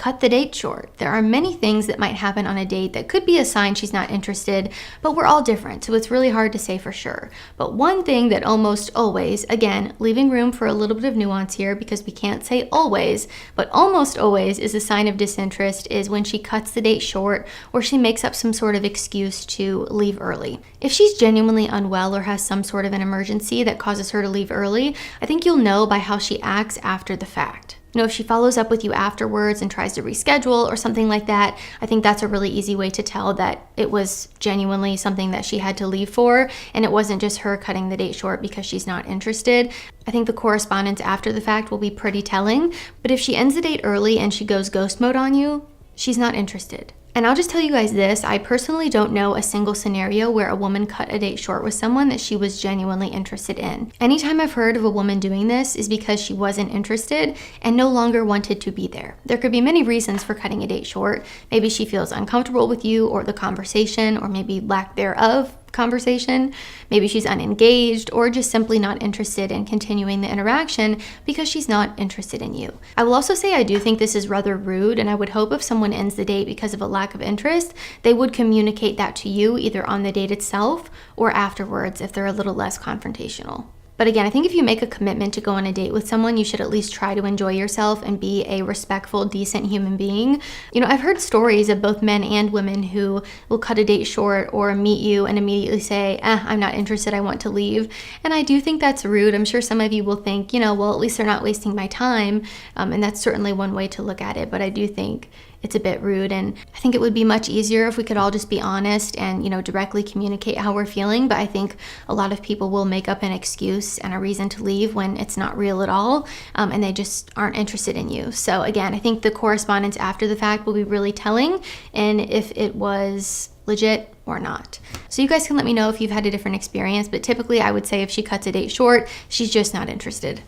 cut the date short. There are many things that might happen on a date that could be a sign she's not interested, but we're all different, so it's really hard to say for sure. But one thing that almost always, again, leaving room for a little bit of nuance here because we can't say always, but almost always is a sign of disinterest is when she cuts the date short or she makes up some sort of excuse to leave early. If she's genuinely unwell or has some sort of an emergency that causes her to leave early, I think you'll know by how she acts after the fact. If she follows up with you afterwards and tries to reschedule or something like that, I think that's a really easy way to tell that it was genuinely something that she had to leave for and it wasn't just her cutting the date short because she's not interested. I think the correspondence after the fact will be pretty telling, but if she ends the date early and she goes ghost mode on you, she's not interested. And I'll just tell you guys this, I personally don't know a single scenario where a woman cut a date short with someone that she was genuinely interested in. Anytime I've heard of a woman doing this is because she wasn't interested and no longer wanted to be there. There could be many reasons for cutting a date short. Maybe she feels uncomfortable with you or the conversation, or maybe lack thereof conversation. Maybe she's unengaged or just simply not interested in continuing the interaction because she's not interested in you. I will also say I do think this is rather rude, and I would hope if someone ends the date because of a lack of interest, they would communicate that to you either on the date itself or afterwards if they're a little less confrontational. But again, I think if you make a commitment to go on a date with someone, you should at least try to enjoy yourself and be a respectful, decent human being. I've heard stories of both men and women who will cut a date short or meet you and immediately say, I'm not interested, I want to leave. And I do think that's rude. I'm sure some of you will think, well, at least they're not wasting my time. And that's certainly one way to look at it. But I do think it's a bit rude, and I think it would be much easier if we could all just be honest and directly communicate how we're feeling. But I think a lot of people will make up an excuse and a reason to leave when it's not real at all, and they just aren't interested in you. So again, I think the correspondence after the fact will be really telling and if it was legit or not. So you guys can let me know if you've had a different experience, but typically I would say if she cuts a date short, she's just not interested.